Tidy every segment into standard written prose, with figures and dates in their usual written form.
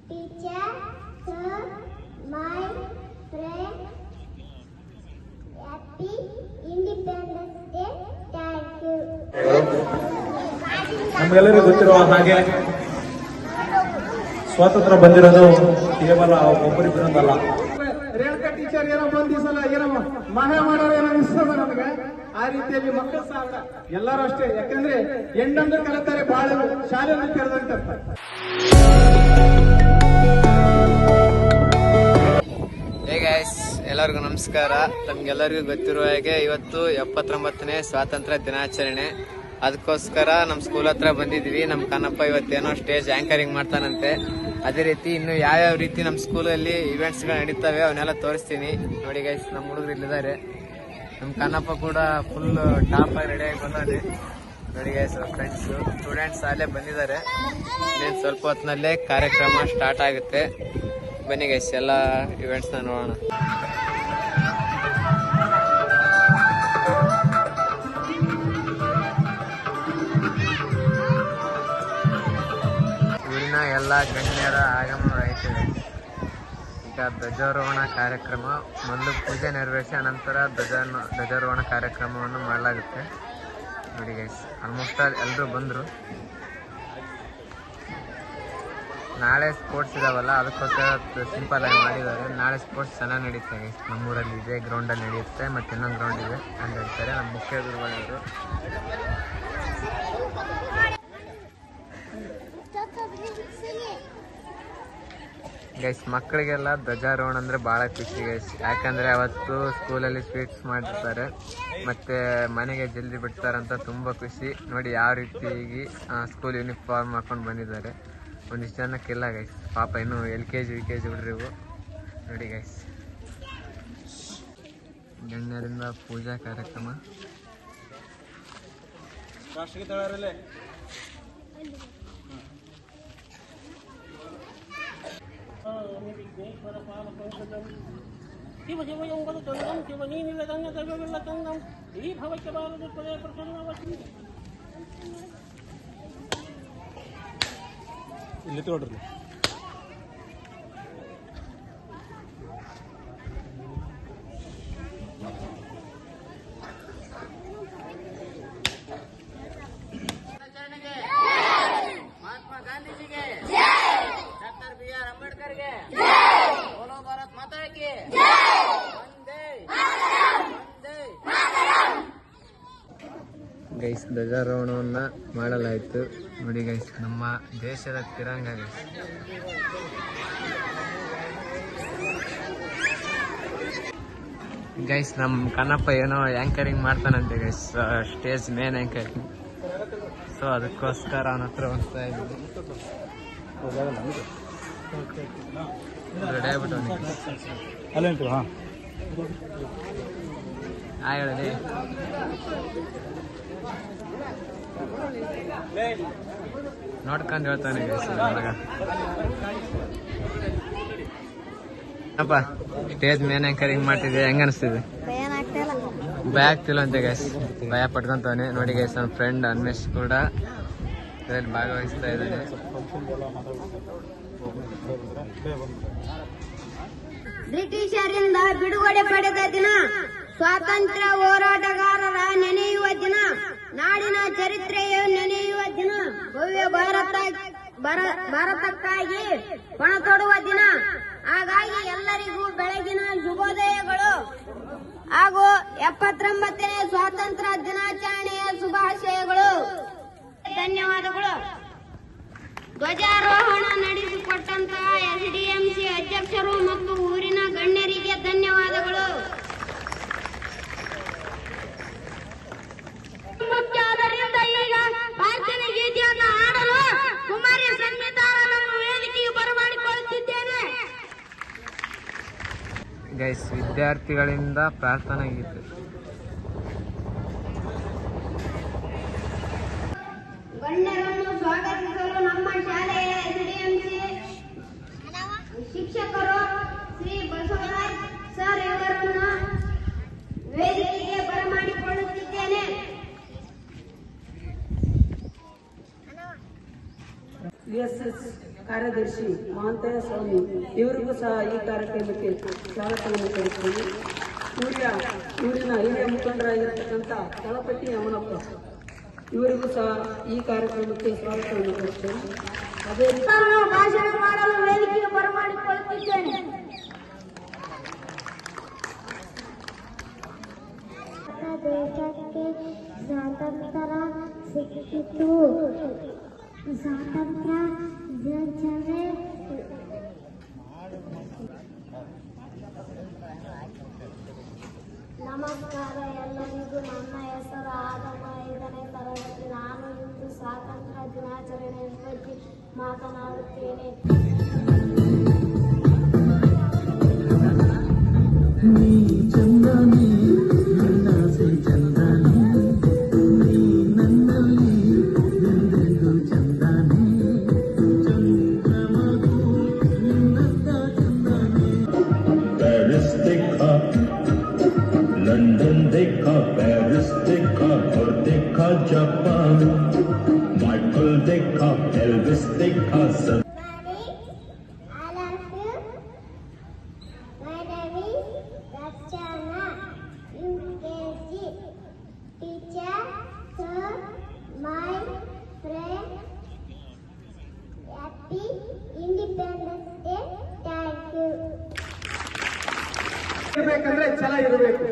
teacher, sir, my friend, happy Independence Day. Thank you. ನಮಗೆಲ್ಲರಿಗೂ ಗೊತ್ತಿರುವ ಹಾಗೆ ಸ್ವಾತಂತ್ರ್ಯ ಬಂದಿರೋದು ಕೇವಲ ಒಬ್ಬರಿಬ್ಬರಲ್ಲ. ರೇಣುಕಾ ಟೀಚರ್ ಏನೋ ಒಂದ್ ಸಲ ಏನೋ ಮಹಾ ಮಾಡೋರು ಏನೋ ಅನಿಸ್ತದ ನಮಗೆ. ಆ ರೀತಿಯಲ್ಲಿ ಮಕ್ಕಳು ಸಹ ಎಲ್ಲರೂ ಅಷ್ಟೇ. ಯಾಕಂದ್ರೆ ಹೆಣ್ಣಂದ್ರೆ ಕಲಿತಾರೆ ಬಹಳ ಶಾಲೆಯಲ್ಲಿ ತೆರೆದಂತ. ಹೇ ಗೈಸ್, ಎಲ್ಲರಿಗೂ ನಮಸ್ಕಾರ. ತಮ್ಗೆಲ್ಲರಿಗೂ ಗೊತ್ತಿರುವ ಹಾಗೆ ಇವತ್ತು 79ನೇ ಸ್ವಾತಂತ್ರ್ಯ ದಿನಾಚರಣೆ. ಅದಕ್ಕೋಸ್ಕರ ನಮ್ಮ ಸ್ಕೂಲ್ ಹತ್ರ ಬಂದಿದ್ವಿ. ನಮ್ಮ ಕನ್ನಪ್ಪ ಇವತ್ತೇನೋ ಸ್ಟೇಜ್ ಆಂಕರಿಂಗ್ ಮಾಡ್ತಾನಂತೆ. ಅದೇ ರೀತಿ ಇನ್ನು ಯಾವ್ಯಾವ ರೀತಿ ನಮ್ಮ ಸ್ಕೂಲಲ್ಲಿ ಇವೆಂಟ್ಸ್ಗಳು ನಡೀತವೆ ಅವನ್ನೆಲ್ಲ ತೋರಿಸ್ತೀನಿ. ನೋಡಿ ಗೈಸ್, ನಮ್ಮ ಹುಡುಗರು ಇಲ್ಲಿದ್ದಾರೆ. ನಮ್ಮ ಕನ್ನಪ್ಪ ಕೂಡ ಫುಲ್ ಟಾಪ್ ಆಗಿ ರೆಡಿಯಾಗಿ ಬಂದಾನೆ. ನೋಡಿ ಗೈಸ್, ಫ್ರೆಂಡ್ಸು ಸ್ಟೂಡೆಂಟ್ಸ್ ಅಲ್ಲೇ ಬಂದಿದ್ದಾರೆ. ಇನ್ನೇನು ಸ್ವಲ್ಪ ಹೊತ್ತಿನಲ್ಲೇ ಕಾರ್ಯಕ್ರಮ ಸ್ಟಾರ್ಟ್ ಆಗುತ್ತೆ. ಬನ್ನಿ ಗೈಸ್, ಎಲ್ಲ ಇವೆಂಟ್ಸ್ನ ನೋಡೋಣ. ಊರಿನ ಎಲ್ಲ ಗಣ್ಯರ ಆಗಮನವಾಯಿತು. ಈಗ ಧ್ವಜಾರೋಹಣ ಕಾರ್ಯಕ್ರಮ ಮೊದಲು ಪೂಜೆ ನೆರವೇರಿಸಿ ಅನಂತರ ಧ್ವಜಾರೋಹಣ ಕಾರ್ಯಕ್ರಮವನ್ನು ಮಾಡಲಾಗುತ್ತೆ. ನೋಡಿ ಗೈಸ್, ಆಲ್ಮೋಸ್ಟ್ ಎಲ್ಲರೂ ಬಂದರು. ನಾಳೆ ಸ್ಪೋರ್ಟ್ಸ್ ಇದಾವಲ್ಲ, ಅದಕ್ಕೋಸ್ಕರ ಸಿಂಪಲ್ ಆಗಿ ಮಾಡಿದ್ದಾರೆ. ನಾಳೆ ಸ್ಪೋರ್ಟ್ಸ್ ಚೆನ್ನಾಗಿ ನಡೀತೆ ಗೈಸ್. ನಮ್ಮೂರಲ್ಲಿ ಇದೆ, ಗ್ರೌಂಡಲ್ಲಿ ನಡೆಯುತ್ತೆ. ಮತ್ತು ಇನ್ನೊಂದು ಗ್ರೌಂಡ್ ಇದೆ, ಅಲ್ಲಿ ನಡೀತಾರೆ. ನಮ್ಮ ಮುಖ್ಯ ಗುರುಗಳಿವರು. ಗೈಸ್, ಮಕ್ಕಳಿಗೆಲ್ಲ ಧ್ವಜಾರೋಹಣ ಅಂದರೆ ಭಾಳ ಖುಷಿ ಗೈಸ್. ಯಾಕಂದರೆ ಅವತ್ತು ಸ್ಕೂಲಲ್ಲಿ ಸ್ವೀಟ್ಸ್ ಮಾಡಿರ್ತಾರೆ ಮತ್ತು ಮನೆಗೆ ಜಲ್ದಿ ಬಿಡ್ತಾರಂತ ತುಂಬ ಖುಷಿ. ನೋಡಿ ಯಾವ ರೀತಿ ಸ್ಕೂಲ್ ಯೂನಿಫಾರ್ಮ್ ಹಾಕೊಂಡು ಬಂದಿದ್ದಾರೆ. ಒಂದಿಷ್ಟು ಜನಕ್ಕಿಲ್ಲ ಗೈಸ್, ಪಾಪ ಇನ್ನೂ LKG UKG ಹುಡ್ರಿವು. ನೋಡಿ ಗೈಸ್, ಗಣ್ಯರಿಂದ ಪೂಜಾ ಕಾರ್ಯಕ್ರಮ. ರಾಷ್ಟ್ರಗೀತೆ ಶಿವ ಶಿವಯಂಗದ ಚಂದಂ ಶಿವ ನೀನಿಲ್ಲದಂಗ ದೈವವಿಲ್ಲ ಚಂದಂ ಈ ಭವಕ್ಕೆ ಬಾರದು ಪದೇ ಪ್ರಸನ್ನವತಿ. ಇಲ್ಲಿ ತೋಡ್ರಿ. ಮಹಾತ್ಮ ಗಾಂಧೀಜಿಗೆ, ಡಾಕ್ಟರ್ BR ಅಂಬೇಡ್ಕರ್ಗೆ, ಬೋಲೋ ಭಾರತ್ ಮಾತಾಕ್ಕೆ, ಗೈಸ್, ಧ್ವಜಾರೋಹಣವನ್ನು ಮಾಡಲಾಯಿತು. ನೋಡಿ ಗೈಸ್, ನಮ್ಮ ದೇಶದ ತಿರಂಗ ಗೈಸ್. ಗೈಸ್, ನಮ್ಮ ಕನ್ನಪ್ಪ ಏನೋ ಆ್ಯಂಕರಿಂಗ್ ಮಾಡ್ತಾನಂತೆ ಗೈಸ್, ಸ್ಟೇಜ್ ಮೇನ್ ಆ್ಯಂಕರಿಂಗ್. ಸೊ ಅದಕ್ಕೋಸ್ಕರ ಅವನ ಹತ್ರ ಹೋಗ್ತಾ ಇದ್ದೀವಿ. ರೆಡಿ ಆಗ್ಬಿಟ್ಟು ಅಲ್ಲೇಂತು. ಹಾಂ, ಹೇಳಿ. ನೋಡ್ಕೊಂಡು ಹೇಳ್ತಾನೆ ಗೈಸ್. ಅಪ್ಪ, ಸ್ಟೇಜ್ ಮೇನ್ ಆಂಕರಿಂಗ್ ಮಾಡ್ತಿದ್ದೆ, ಹೆಂಗ ಅನಿಸ್ತಿದೆ? ಭಯ ಆಗ್ತಿಲ್ಲ ಅಂತೆ ಗೈಸ್, ಭಯ ಪಟ್ಕೊಂತವನೆ. ನೋಡಿ ಗೈಸ್, ನನ್ನ ಫ್ರೆಂಡ್ ಅನ್ಮೇಶ್ ಕೂಡ ಇದರಲ್ಲಿ ಭಾಗವಹಿಸ್ತಾ ಇದ್ದಾನೆ. ಬ್ರಿಟಿಷರಿಂದ ಬಿಡುಗಡೆ ಪಡೆದ ದಿನ, ಸ್ವಾತಂತ್ರ್ಯ ಹೋರಾಟಗಾರರ ನೆನೆಯುವ ದಿನ, ನಾಡಿನ ಚರಿತ್ರೆಯು ನೆನೆಯುವ ದಿನ, ಭವ್ಯ ಭಾರತಕ್ಕಾಗಿ ಪಣ ತೊಡುವ ದಿನ. ಹಾಗಾಗಿ ಎಲ್ಲರಿಗೂ ಬೆಳಗಿನ ಶುಭೋದಯಗಳು ಹಾಗೂ 79ನೇ ಸ್ವಾತಂತ್ರ್ಯ ದಿನಾಚರಣೆಯ ಶುಭಾಶಯಗಳು. ಧನ್ಯವಾದಗಳು. ಧ್ವಜಾರೋಹಣ ನಡೆಸಿಕೊಟ್ಟಂತಹ SDMC ಅಧ್ಯಕ್ಷರು ಮತ್ತು ಊರಿನ ಗಣ್ಯರಿಗೆ ಧನ್ಯವಾದಗಳು. ಮುಖ್ಯದಿಂದ ಈಗ ಪ್ರಾರ್ಥನೆ ಗೀತೆಯನ್ನು ಹಾಡಲು ಕುಮಾರಿ ಸಂಗೀತವನ್ನು ವೇದಿಕೆಗೆ ಬರಮಾಡಿಕೊಳ್ಳುತ್ತಿದ್ದೇನೆ. ಗೈಸ್, ವಿದ್ಯಾರ್ಥಿಗಳಿಂದ ಪ್ರಾರ್ಥನಾ ಗೀತೆ. ಗಣ್ಯರನ್ನು ಸ್ವಾಗತಿಸಲು ನಮ್ಮ ಶಾಲೆಯ SDMC ಶಿಕ್ಷಕರು ಶ್ರೀ ಬಸವರಾಜ್ ಸರ್ ಇವರನ್ನು ವೇದಿಕೆಗೆ ಬರಮಾಡಿಕೊಳ್ಳುತ್ತಿದ್ದೇನೆ. USS ಕಾರ್ಯ ಕಾರ್ಯದರ್ಶಿ ಮಹಾಂತಯ್ಯ ಸ್ವಾಮಿ ಇವರಿಗೂ ಸಹ ಈ ಕಾರ್ಯಕ್ರಮಕ್ಕೆ ಸ್ವಾಗತವನ್ನು ಕೊಡುತ್ತೇನೆ. ಊರಿನ ಹಿರಿಯ ಮುಖಂಡರಾಗಿರ್ತಕ್ಕಂಥ ತಳಪಟ್ಟಿ ಯಮನಪ್ಪ ಇವರಿಗೂ ಸಹ ಈ ಕಾರ್ಯಕ್ರಮಕ್ಕೆ ಸ್ವಾಗತವನ್ನು ಕೊಡುತ್ತೇನೆ. ಅದೇ ಭಾಷಣ ಮಾಡಲು ವೇದಿಕೆಗೆ ಬರಮಾಡಿಕೊಳ್ಳುತ್ತಿದ್ದೇನೆ. ದೇಶಕ್ಕೆ ಸ್ವಾತಂತ್ರ್ಯ ಸಿಕ್ಕಿತು. ಸ್ವಾತಂತ್ರ್ಯ ದಿನಾಚರಣೆ ನಮಸ್ಕಾರ ಎಲ್ಲರಿಗೂ. ನನ್ನ ಹೆಸರು ಆದಮ್ಮ, 5ನೇ ತರಗತಿ. ನಾನು ಇಂದು ಸ್ವಾತಂತ್ರ್ಯ ದಿನಾಚರಣೆ ಬಗ್ಗೆ ಮಾತನಾಡುತ್ತೇನೆ. लंदन देखा, पेरिस देखा और देखा जापान, माइकल देखा, एल्विस देखा, I love you. My name is Rachana, UKG. Teacher, sir, my friend. Happy Independence Day. Thank you. ಇರಬೇಕಂದ್ರೆ ಛಲ ಇರಬೇಕು,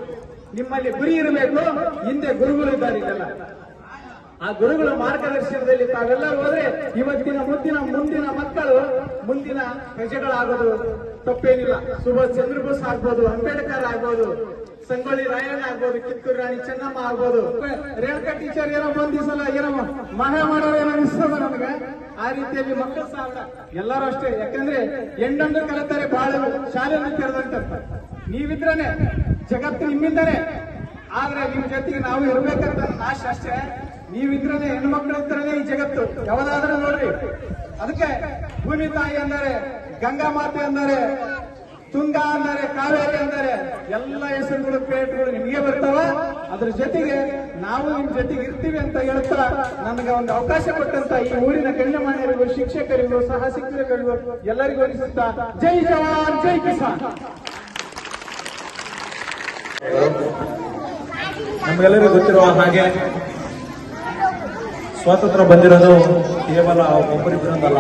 ನಿಮ್ಮಲ್ಲಿ ಗುರಿ ಇರಬೇಕು. ಹಿಂದೆ ಗುರುಗಳು ಇದ್ದಾರೆ. ಇದೆಲ್ಲ ಆ ಗುರುಗಳ ಮಾರ್ಗದರ್ಶನದಲ್ಲಿ ತಾವೆಲ್ಲ ಹೋದ್ರೆ ಇವತ್ತಿನ ಮುಂದಿನ ಮಕ್ಕಳು ಮುಂದಿನ ಪ್ರಜೆಗಳಾಗೋದು ತಪ್ಪೇನಿಲ್ಲ. ಸುಭಾಷ್ ಚಂದ್ರ ಬೋಸ್ ಆಗ್ಬೋದು, ಅಂಬೇಡ್ಕರ್ ಆಗ್ಬೋದು, ಸಂಗೊಳ್ಳಿ ರಾಯಣ್ಣ ಆಗ್ಬೋದು, ಕಿತ್ತೂರು ರಾಣಿ ಚೆನ್ನಮ್ಮ ಆಗ್ಬೋದು. ರೇಣುಕಾ ಟೀಚರ್ ಏನೋ ಒಂದ್ ದಿವಸ ಏನೋ ಮಹಾ ಮಾಡೋರು ಏನೋ ಅನಿಸ್ತದ ನಮ್ಗೆ. ಆ ರೀತಿಯಲ್ಲಿ ಮಕ್ಕಳು ಸಹ ಎಲ್ಲರೂ ಅಷ್ಟೇ. ಯಾಕಂದ್ರೆ ಹೆಣ್ಣಂದ್ರು ಕಲಿತಾರೆ ಬಹಳ ಶಾಲೆಯನ್ನು ತೆರೆದಂತ. ನೀವಿದ್ರನೆ ಜಗತ್ತು ನಿಮ್ಮಿಂದನೇ. ಆದ್ರೆ ನಿಮ್ ಜೊತೆಗೆ ನಾವು ಇರ್ಬೇಕಂತ ಆಶೆ ಅಷ್ಟೇ. ನೀವಿದ್ರನೆ, ಹೆಣ್ಮಕ್ಳು ಇದ್ರನೆ ಈ ಜಗತ್ತು. ಯಾವ್ದಾದ್ರೂ ನೋಡ್ರಿ, ಅದಕ್ಕೆ ಭೂಮಿ ತಾಯಿ ಅಂದರೆ, ಗಂಗಾ ಮಾತೆ ಅಂದರೆ, ತುಂಗಾ ಅಂದರೆ, ಕಾವೇರಿ ಅಂದರೆ ಎಲ್ಲ ಹೆಸರುಗಳು ಪೇಟಗಳು ನಿಮಗೆ ಬರ್ತಾವ. ಅದ್ರ ಜೊತೆಗೆ ನಾವು ನಿಮ್ ಜೊತೆಗೆ ಇರ್ತೀವಿ ಅಂತ ಹೇಳ್ತಾ ನನಗೆ ಒಂದು ಅವಕಾಶ ಕೊಟ್ಟಂತ ಈ ಊರಿನ ಗಣ್ಯಮಾನ್ಯರಿಗೂ, ಶಿಕ್ಷಕರಿಗೂ, ಸಹ ಶಿಕ್ಷಕರಿಗೂ ಎಲ್ಲರಿಗೂ ಅನಿಸುತ್ತಾ ಜೈ ಜವಾನ್ ಜೈ ಕಿಸಾನ್. ನಮಗೆಲ್ಲರಿಗೂ ಗೊತ್ತಿರುವ ಹಾಗೆ ಸ್ವಾತಂತ್ರ್ಯ ಬಂದಿರೋದು ಕೇವಲ ಒಬ್ಬರಿಬ್ಬರಿಂದಲ್ಲ.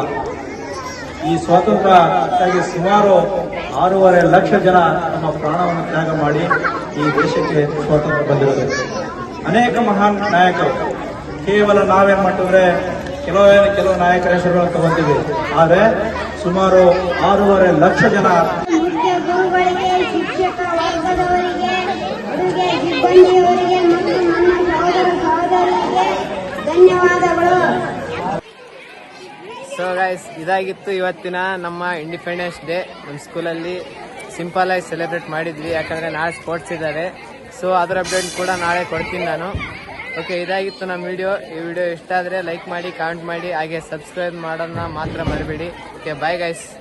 ಈ ಸ್ವಾತಂತ್ರ್ಯಕ್ಕಾಗಿ ಸುಮಾರು 6.5 ಲಕ್ಷ ಜನ ತಮ್ಮ ಪ್ರಾಣವನ್ನು ತ್ಯಾಗ ಮಾಡಿ ಈ ದೇಶಕ್ಕೆ ಸ್ವಾತಂತ್ರ್ಯ ಬಂದಿರೋದು. ಅನೇಕ ಮಹಾನ್ ನಾಯಕರು. ಕೇವಲ ನಾವೇನ್ ಮಾಡಿದ್ರೆ ಕೆಲವು ನಾಯಕರ ಹೆಸರುಗಳನ್ನು ತಗೊಂತೀವಿ. ಆದರೆ ಸುಮಾರು 6.5 ಲಕ್ಷ ಜನ ಮುಖ್ಯ ಗುರುಗಳಿಗೆ, ಶಿಕ್ಷಕ ವರ್ಗದವರಿಗೆ, ಅಡುಗೆ ಸಿಬ್ಬಂದಿಯವರಿಗೆ ಮತ್ತು ನನ್ನ ಸಹೋದರರಿಗೆ ಧನ್ಯವಾದಗಳು. ಸೊ ಗೈಸ್, ಇದಾಗಿತ್ತು ಇವತ್ತಿನ ನಮ್ಮ ಇಂಡಿಪೆಂಡೆನ್ಸ್ ಡೇ. ನಮ್ಮ ಸ್ಕೂಲಲ್ಲಿ ಸಿಂಪಲ್ ಆಗಿ ಸೆಲೆಬ್ರೇಟ್ ಮಾಡಿದ್ವಿ, ಯಾಕಂದ್ರೆ ನಾಳೆ ಸ್ಪೋರ್ಟ್ಸ್ ಇದ್ದಾರೆ. ಸೊ ಅದರ ಅಪ್ಡೇಟ್ ಕೂಡ ನಾಳೆ ಕೊಡ್ತೀನಿ ನಾನು. ಓಕೆ, ಇದಾಗಿತ್ತು ನಮ್ಮ ವಿಡಿಯೋ. ಈ ವಿಡಿಯೋ ಇಷ್ಟ ಆದರೆ ಲೈಕ್ ಮಾಡಿ, ಕಾಮೆಂಟ್ ಮಾಡಿ, ಹಾಗೆ ಸಬ್ಸ್ಕ್ರೈಬ್ ಮಾಡೋದನ್ನ ಮಾತ್ರ ಮರಿಬೇಡಿ. Okay, bye guys.